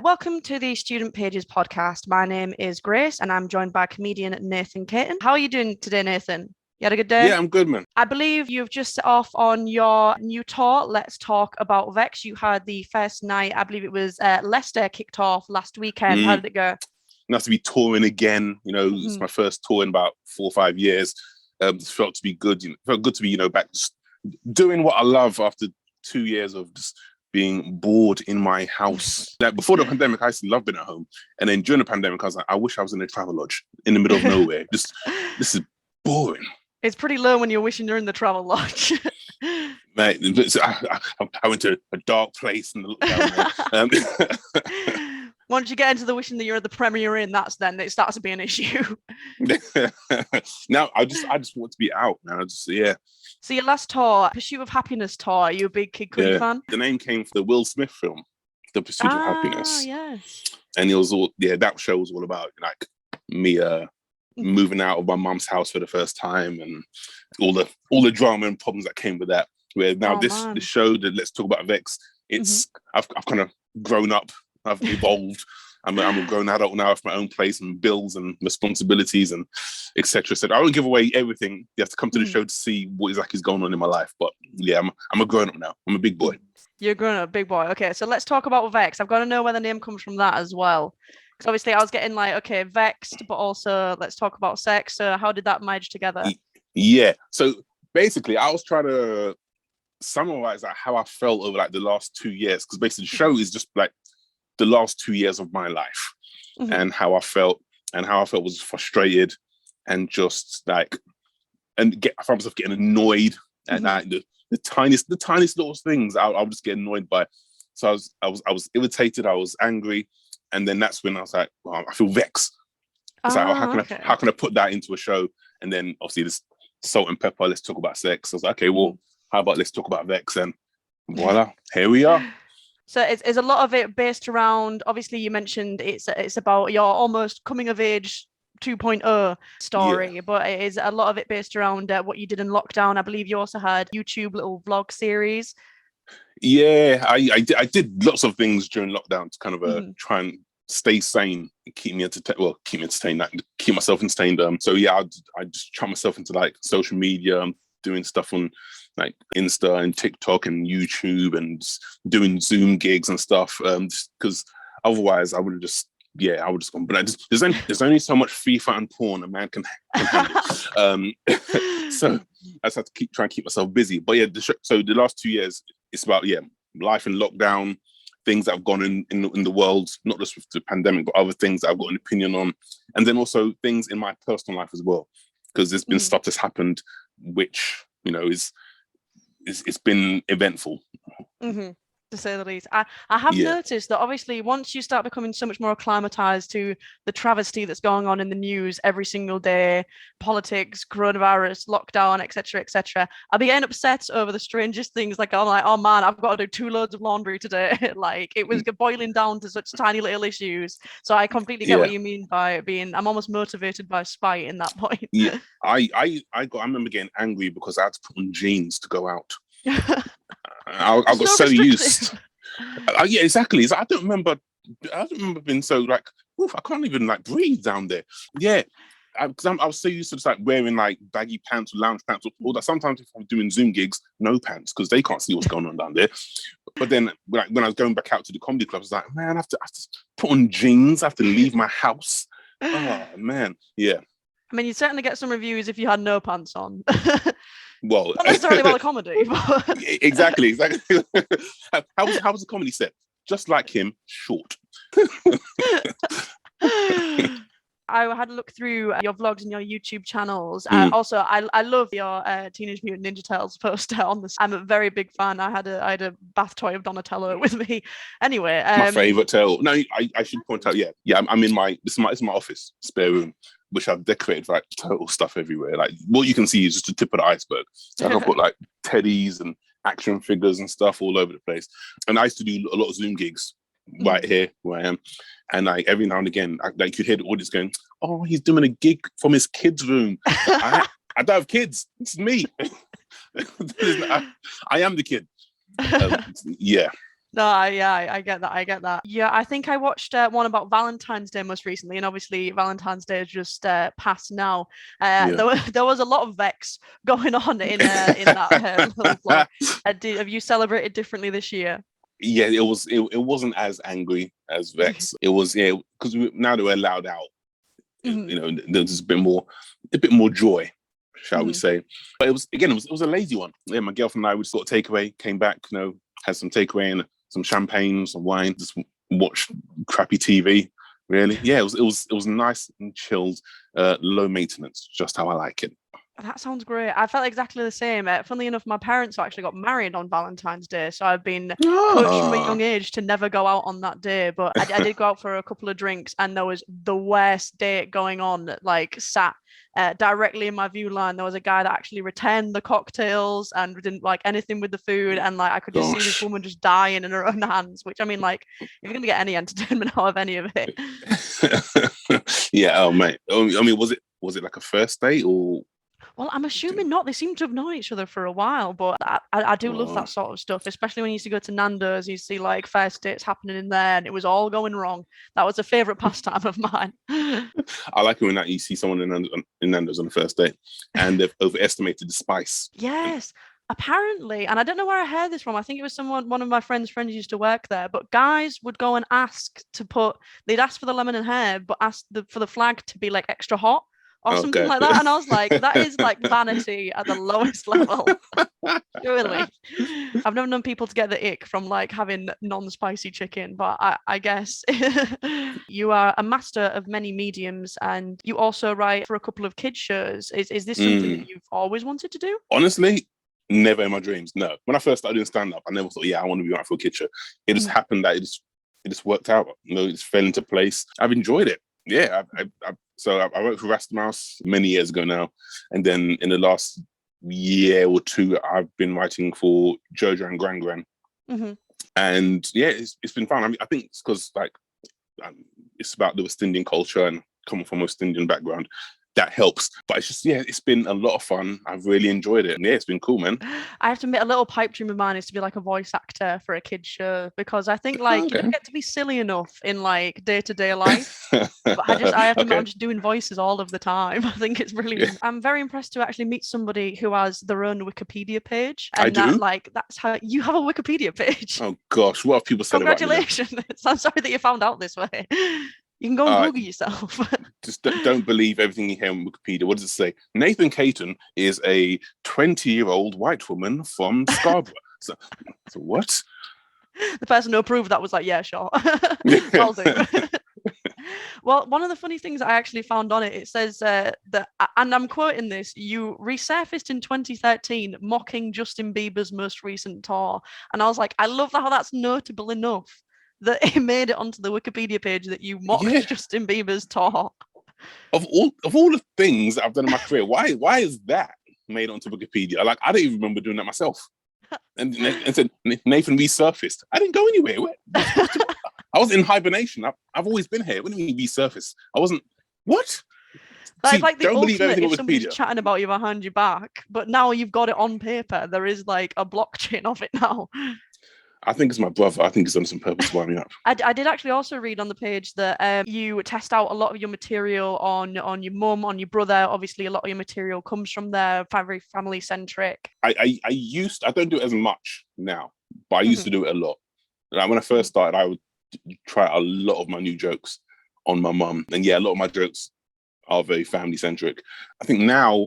Welcome to the Student Pages podcast. My name is Grace and I'm joined by comedian Nathan Caton. How are you doing today, Nathan? You had a good day? Yeah, I'm good, man. I believe you've just set off on your new tour. Let's talk about Vex. You had the first night, I believe it was Leicester kicked off last weekend. How did it go? Nice to be touring again. It's Mhm. my first tour in about 4 or 5 years. It felt to be good. Felt good to be, back just doing what I love after 2 years of just being bored in my house. Like before the pandemic, I used to love being at home. And then during the pandemic, I was like, I wish I was in a travel lodge in the middle of nowhere. This is boring. It's pretty low when you're wishing you're in the travel lodge. Mate, I went to a dark place in the lockdown. Once you get into the wishing that you're at the Premier Inn, then it starts to be an issue. Now I just want to be out now. Yeah. So your last tour, Pursuit of Happiness tour, are you a big Kid Cudi fan? The name came from the Will Smith film, The Pursuit of Happiness. Yes. And it was that show was all about like me moving out of my mum's house for the first time and all the drama and problems that came with that. Where now this show that Let's Talk About Vex, I've kind of grown up, I've evolved. I'm a grown adult now with my own place and bills and responsibilities and etc. So I won't give away everything. You have to come to the show to see what exactly is going on in my life. But yeah, I'm a grown up now. I'm a big boy. You're a grown up, big boy. Okay, so let's talk about Vex. I've got to know where the name comes from that as well. Because obviously I was getting like, okay, vexed, but also let's talk about sex. So how did that merge together? Yeah. So basically I was trying to summarize like how I felt over like the last 2 years. Because basically the show is just like the last 2 years of my life and how I felt was frustrated and just like, I found myself getting annoyed at like the tiniest little things I'll just get annoyed by. So I was irritated, I was angry. And then that's when I was like, well, I feel vexed. It's like, how can I put that into a show? And then obviously this salt and pepper, let's talk about sex. I was like, okay, well, how about let's talk about Vex? And voila, here we are. So is a lot of it based around, obviously you mentioned it's about your almost coming of age 2.0 story, but it is a lot of it based around what you did in lockdown. I believe you also had YouTube little vlog series. Yeah, I did lots of things during lockdown to kind of try and stay sane and keep me entertained, keep myself entertained. So yeah, I just try myself into like social media, doing stuff on like Insta and TikTok and YouTube and doing Zoom gigs and stuff. Because otherwise I would have just gone. But there's only so much FIFA and porn a man can handle. So I just have to try and keep myself busy. But yeah, so the last 2 years, it's about life in lockdown, things that have gone in the world, not just with the pandemic, but other things that I've got an opinion on, and then also things in my personal life as well, because there's been stuff that's happened, which it's been eventful. To say the least. I have noticed that obviously once you start becoming so much more acclimatized to the travesty that's going on in the news every single day, politics, coronavirus, lockdown, etc., I began upset over the strangest things. Like I'm like, oh man, I've got to do 2 loads of laundry today. Like it was boiling down to such tiny little issues. So I completely get what you mean by I'm almost motivated by spite in that point. Yeah, I remember getting angry because I had to put on jeans to go out. I got so used. Yeah, exactly. I don't remember being so like, oof, I can't even like breathe down there. Yeah, because I was so used to just like wearing like baggy pants or lounge pants or all that. Sometimes if I'm doing Zoom gigs, no pants because they can't see what's going on down there. But then when I was going back out to the comedy club, I was like, man, I have to put on jeans. I have to leave my house. Oh man, yeah. I mean, you'd certainly get some reviews if you had no pants on. Well, not necessarily about the comedy, but exactly. How was the comedy set? Just like him, short. I had a look through your vlogs and your YouTube channels. Also, I love your Teenage Mutant Ninja Turtles poster on this. I'm a very big fan. I had a bath toy of Donatello with me. Anyway, my favorite turtle. No, I should point out. Yeah. I'm in this is my office spare room, which I've decorated like turtle stuff everywhere. Like what you can see is just the tip of the iceberg. So I've got like teddies and action figures and stuff all over the place. And I used to do a lot of Zoom gigs right here where I am. And like every now and again, you could hear the audience going, "Oh, he's doing a gig from his kids' room." I don't have kids. It's me. I am the kid. Yeah. No, I get that. I get that. Yeah, I think I watched one about Valentine's Day most recently, and obviously Valentine's Day is just passed now. Yeah. There was a lot of vex going on in that little vlog. Have you celebrated differently this year? Yeah, it wasn't as angry as Vex. It was, yeah, because now that we're allowed out, Mhm, there's a bit more joy, shall we mhm. say. But it was a lazy one. Yeah, my girlfriend and I would sort of takeaway, came back, had some takeaway and some champagne, some wine, just watched crappy TV. Really, yeah, it was nice and chilled, low maintenance, just how I like it. That sounds great. I felt exactly the same. Funnily enough, my parents actually got married on Valentine's Day, so I've been coached from a Ah, young age to never go out on that day. But I did go out for a couple of drinks, and there was the worst date going on. Like sat directly in my view line, there was a guy that actually returned the cocktails and didn't like anything with the food, and like I could just see this gosh. woman just dying in her own hands. Which I mean, like, if you're gonna get any entertainment out of any of it. Yeah, oh mate. I mean, was it like a first date or? Well, I'm assuming not. They seem to have known each other for a while, but I do love Oh, that sort of stuff, especially when you used to go to Nando's, you see like first dates happening in there, and it was all going wrong. That was a favorite pastime of mine. I like it when that you see someone in Nando's on the first date and they've overestimated the spice. Yes, apparently, and I don't know where I heard this from. I think it was one of my friends used to work there, but guys would go and they'd ask for the lemon and herb, but for the flag to be like extra hot or something Okay. like that. And I was like, that is like vanity at the lowest level. Surely. I've never known people to get the ick from like having non-spicy chicken, but I guess you are a master of many mediums and you also write for a couple of kids shows. Is this something that Mm. you've always wanted to do? Honestly, never in my dreams. No. When I first started doing stand up, I never thought, yeah, I want to be right for a kid show. It just Mhm. happened that it just worked out. It just fell into place. I've enjoyed it. Yeah. I worked for Rasta Mouse many years ago now, and then in the last year or two, I've been writing for Jojo and Gran Gran, Mhm. and yeah, it's been fun. I mean, I think it's because like it's about the West Indian culture and coming from a West Indian background. That helps. But it's just, yeah, it's been a lot of fun. I've really enjoyed it. And yeah, it's been cool, man. I have to admit, a little pipe dream of mine is to be like a voice actor for a kid's show because I think Oh, like you okay. don't get to be silly enough in like day-to-day life. But I have to admit, I'm Okay. just doing voices all of the time. I think it's Yeah, brilliant. I'm very impressed to actually meet somebody who has their own Wikipedia page, I and do. that's how you have a Wikipedia page. Oh gosh, what have people said about me then? Congratulations! I'm sorry that you found out this way. You can go and Uh, Google yourself. just don't believe everything you hear on Wikipedia. What does it say? Nathan Caton is a 20-year-old white woman from Scarborough. So what? The person who approved that was like, yeah, sure, I'll do. Well, one of the funny things I actually found on it, it says that, and I'm quoting this, you resurfaced in 2013 mocking Justin Bieber's most recent tour. And I was like, I love how that's notable enough that it made it onto the Wikipedia page that you mocked Yeah. Justin Bieber's tour. Of all the things that I've done in my career, why is that made onto Wikipedia? Like I don't even remember doing that myself. And said Nathan resurfaced. I didn't go anywhere. I was in hibernation. I've always been here. What do you mean resurfaced? I wasn't. What? That is See, like the don't believe ultimate everything if on somebody's Wikipedia. chatting about you behind your back, but now you've got it on paper. There is like a blockchain of it now. I think it's my brother. I think he's done some purpose to wind me up. I did actually also read on the page that you test out a lot of your material on your mum, on your brother. Obviously, a lot of your material comes from there, very family centric. I don't do it as much now, but I used Mhm, to do it a lot. Like when I mhm. first started, I would try a lot of my new jokes on my mum, and yeah, a lot of my jokes are very family centric. I think now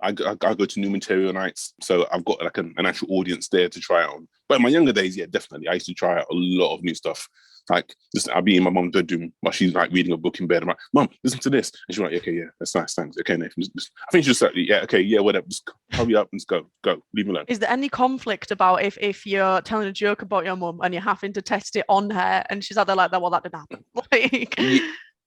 I go to new material nights, so I've got like an actual audience there to try it on. But in my younger days, yeah, definitely, I used to try out a lot of new stuff. Like just I'll be in my mum's bedroom while she's like reading a book in bed. I'm like, Mum, listen to this, and she's like, okay, yeah, that's nice, thanks. Okay, Nathan, I think she's just like, yeah, okay, yeah, whatever. Just hurry up and just go, leave me alone. Is there any conflict about if you're telling a joke about your mum and you're having to test it on her and she's out there like that? Well, that didn't happen. Like, Yeah,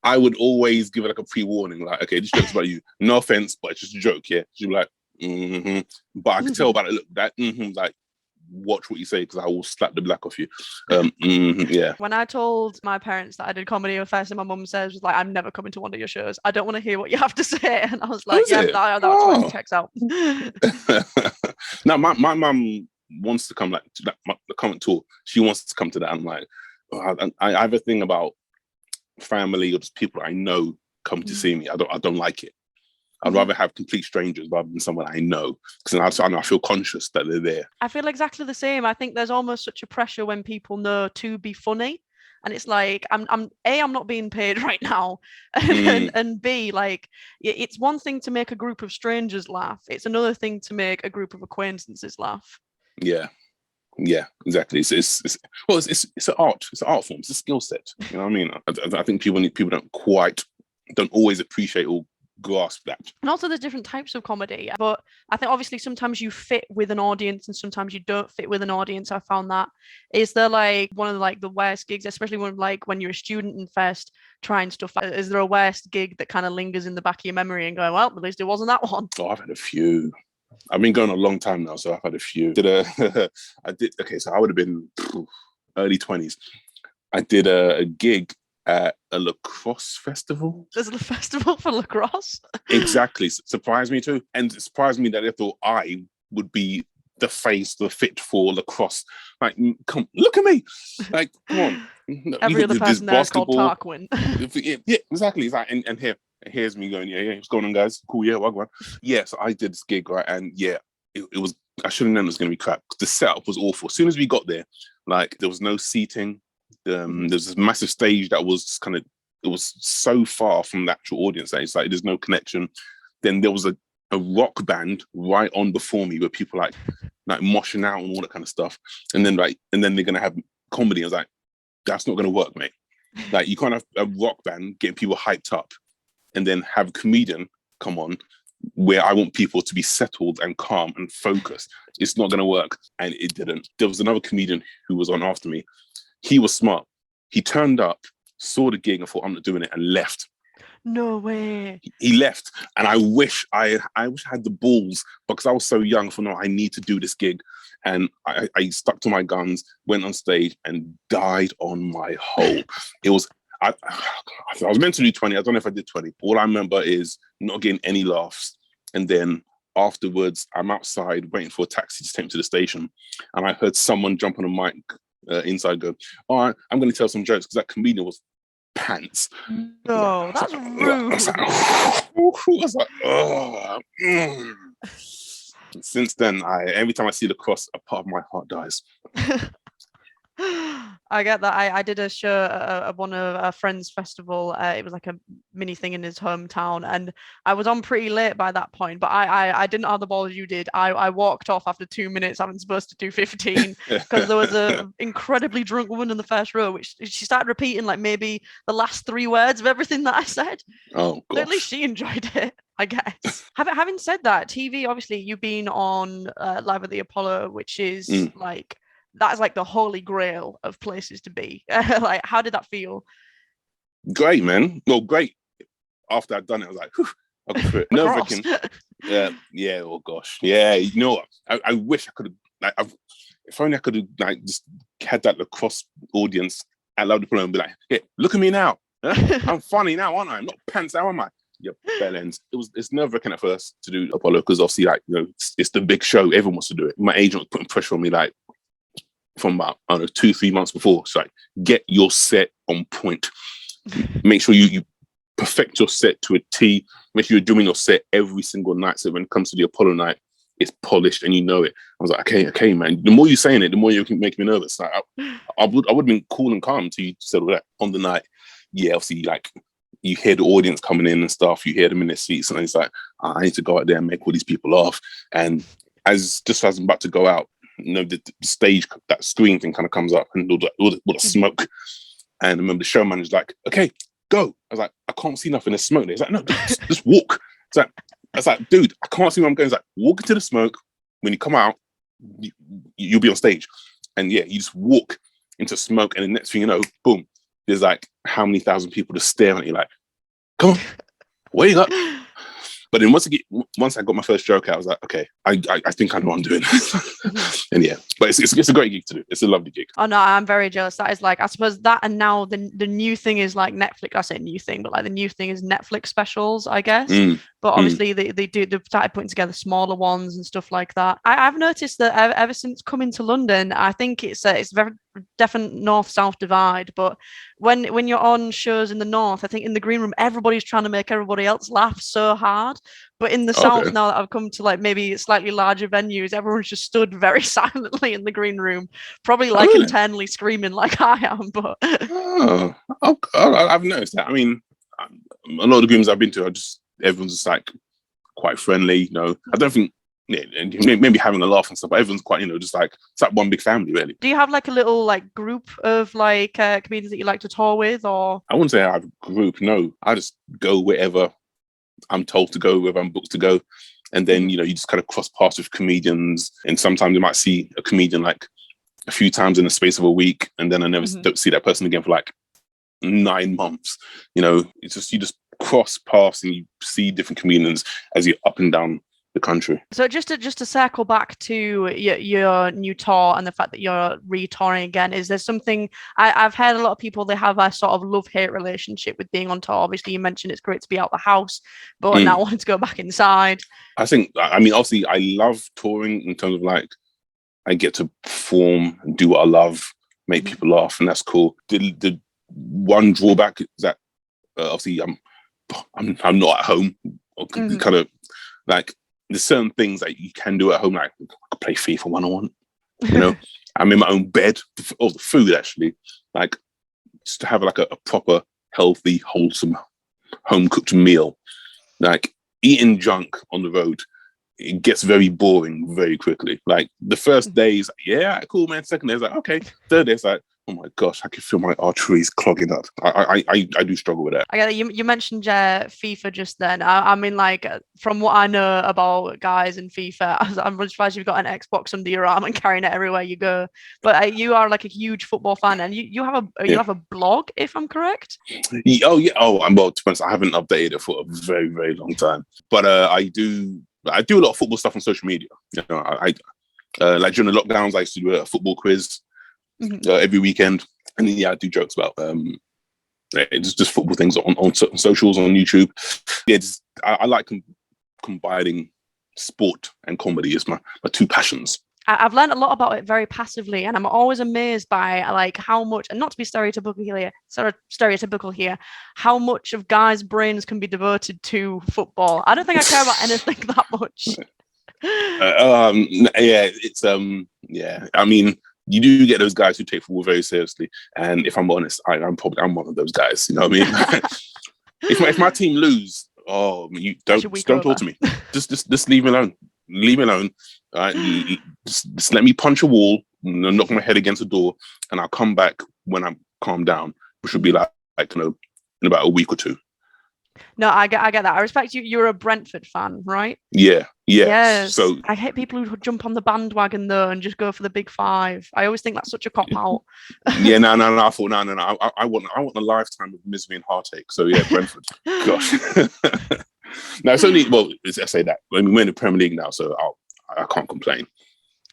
I would always give it like a pre-warning, like, okay, this joke's about you. No offense, but it's just a joke, yeah. She'd be like, mm-hmm. But I could tell by it, look, that like watch what you say because I will slap the black off you. Yeah. when I told my parents that I did comedy, the first thing my mum says was like, "I'm never coming to one of your shows. I don't want to hear what you have to say." And I was Oh, like, is "Yeah, it? that totally Oh. checks out." No, my mum wants to come, like, to that, the current tour. She wants to come to that. I'm like, I have a thing about family or just people I know come to see me. I don't like it. I'd rather have complete strangers rather than someone I know, because I feel conscious that they're there. I feel exactly the same. I think there's almost such a pressure when people know to be funny, and it's like I'm not being paid right now, and B, like, it's one thing to make a group of strangers laugh. It's another thing to make a group of acquaintances laugh. Yeah, exactly. It's an art. It's an art form. It's a skill set. You know what I mean? I think people don't always appreciate or grasp that. And also there's different types of comedy, but I think obviously sometimes you fit with an audience and sometimes you don't fit with an audience. I found that. Is there like one of the, like, the worst gigs, especially when you're a student in Fest trying stuff, is there a worst gig that kind of lingers in the back of your memory and going, well, at least it wasn't that one? Oh, I've had a few. I've been going a long time now, so I've had a few. So I would have been early 20s. I did a gig at a lacrosse festival. There's a festival for lacrosse? Exactly. Surprised me too. And it surprised me that they thought I would be the fit for lacrosse. Like, come, look at me. Like, come on. Every other person there is called Tarquin. Yeah, exactly. It's like, and here's me going, yeah, what's going on, guys? Cool, yeah, what? Yeah, so I did this gig, right? And yeah, it was, I should have known it was going to be crap. The setup was awful. As soon as we got there, like, there was no seating. There's this massive stage that was it was so far from the actual audience that it's like there's no connection. Then there was a rock band right on before me where people like moshing out and all that kind of stuff. And then they're gonna have comedy. I was like, that's not gonna work, mate. Like, you can't have a rock band getting people hyped up and then have a comedian come on where I want people to be settled and calm and focused. It's not gonna work. And it didn't. There was another comedian who was on after me. He was smart. He turned up, saw the gig and thought, I'm not doing it, and left. No way. He left. And I wish I had the balls, because I was so young. I thought, no, I need to do this gig. And I stuck to my guns, went on stage and died on my hole. It was, I was meant to do 20. I don't know if I did 20. All I remember is not getting any laughs. And then afterwards, I'm outside waiting for a taxi to take me to the station. And I heard someone jump on a mic inside go, all right, I'm going to tell some jokes, because that comedian was pants. No, that's rude. I was like, oh. Since then, every time I see the cross, a part of my heart dies. I get that. I did a show at one of a friend's festival. It was like a mini thing in his hometown, and I was on pretty late by that point, but I didn't have the balls you did. I walked off after 2 minutes. I was supposed to do 15 because there was an incredibly drunk woman in the first row, which she started repeating like maybe the last 3 words of everything that I said. Oh, gosh. But at least she enjoyed it, I guess. Having said that, TV, obviously you've been on Live at the Apollo, which is like, that's like the holy grail of places to be. Like, how did that feel? Great, man. Well, great. After I'd done it, I was like, whew, I got through it. Nerve-wracking. Yeah. Oh gosh. Yeah. You know what? I wish I could have. If only I could have just had that lacrosse audience at Love the Apollo and be like, "Yeah, look at me now. Huh? I'm funny now, aren't I? I'm not pants out, am I?" Yeah, bell ends. It's nerve-wracking at first to do Apollo, because obviously, like, it's the big show. Everyone wants to do it. My agent was putting pressure on me, like, from about, I don't know, 2-3 months before. It's like, get your set on point. Make sure you perfect your set to a T. Make sure you're doing your set every single night, so when it comes to the Apollo night, it's polished and you know it. I was like, okay, man. The more you're saying it, the more you can make me nervous. Like, I would have been cool and calm until you said all that. On the night, yeah, obviously, like, you hear the audience coming in and stuff. You hear them in their seats, and it's like, I need to go out there and make all these people laugh. And as I'm about to go out, the stage, that screen thing kind of comes up, and all the smoke. And I remember the show manager's like, okay, go. I was like, I can't see nothing, there's smoke there. He's like, no, just walk. I was like, dude, I can't see where I'm going. He's like, walk into the smoke. When you come out, you'll be on stage. And yeah, you just walk into smoke, and the next thing you know, boom, there's like how many thousand people just staring at you like, come on, what you got? But then once I got my first joke out, I was like, okay, I think I know what I'm doing. And yeah, but it's a great gig to do. It's a lovely gig. Oh no, I'm very jealous. That is like, I suppose that, and now the new thing is like Netflix. I say new thing, but like the new thing is Netflix specials, I guess. But obviously they've started putting together smaller ones and stuff like that. I've noticed that ever since coming to London, I think it's very definite north-south divide. But when you're on shows in the north, I think in the green room everybody's trying to make everybody else laugh so hard. But in the south, now that I've come to like maybe slightly larger venues, everyone's just stood very silently in the green room, probably like internally screaming like I am. But I've noticed that. I mean, a lot of the green rooms I've been to everyone's just like quite friendly. You know, I don't think maybe having a laugh and stuff, but everyone's quite, just like it's like one big family, really. Do you have like a little like group of like comedians that you like to tour with, or? I wouldn't say I have a group. No, I just go wherever I'm told to go, wherever I'm booked to go. And then, you just kind of cross paths with comedians. And sometimes you might see a comedian like a few times in the space of a week. And then I never don't see that person again for like 9 months. It's just, you just cross paths and you see different comedians as you're up and down the country. So just to circle back to your new tour and the fact that you're re-touring again, is there something I've heard a lot of people, they have a sort of love-hate relationship with being on tour? Obviously you mentioned it's great to be out the house, but now wanting to go back inside. I mean obviously I love touring in terms of like I get to perform and do what I love, make people laugh, and that's cool. The one drawback is that obviously I'm not at home, kind of like there's certain things that you can do at home, like I could play FIFA when I want. I'm in my own bed. Oh, the food actually, like just to have like a proper, healthy, wholesome, home cooked meal. Like eating junk on the road, it gets very boring very quickly. Like the first days, yeah, cool, man. Second day, it's like okay. Third day, it's like, oh my gosh, I can feel my arteries clogging up. I do struggle with that. I get it. You mentioned FIFA just then. I mean, like from what I know about guys in FIFA, I'm really surprised you've got an Xbox under your arm and carrying it everywhere you go. But you are like a huge football fan, and you have a blog, if I'm correct. Oh yeah. Oh, I'm about to be honest, I haven't updated it for a very very long time. But I do a lot of football stuff on social media. I like during the lockdowns, I used to do a football quiz. Every weekend, and then I do jokes about just football things on socials, on YouTube. Yeah, I like combining sport and comedy as my two passions. I've learned a lot about it very passively, and I'm always amazed by like how much, and not to be stereotypical here, how much of guys' brains can be devoted to football. I don't think I care about anything that much. I mean, you do get those guys who take football very seriously, and if I'm honest, I'm one of those guys. You know what I mean? if my team lose, you don't talk to me. Just leave me alone. Leave me alone. All right? Just let me punch a wall, knock my head against a door, and I'll come back when I'm calmed down, which will be like in about a week or two. No, I get that. I respect you. You're a Brentford fan, right? Yeah. Yes. So I hate people who jump on the bandwagon though and just go for the big five. I always think that's such a cop out. Yeah, no. I thought no. I want a lifetime of misery and heartache. So yeah, Brentford. Gosh. No, it's only I say that. I mean, we're in the Premier League now, so I can't complain.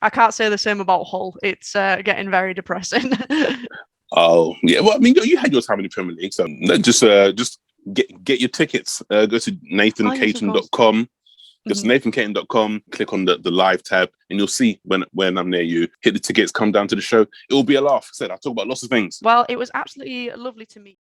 I can't say the same about Hull. It's getting very depressing. Oh yeah. Well, I mean, you had your time in the Premier League, so just get your tickets. Go to nathancaton.com. Just nathancaton.com, click on the live tab, and you'll see when I'm near you. Hit the tickets, come down to the show. It will be a laugh. I talk about lots of things. Well, it was absolutely lovely to meet you.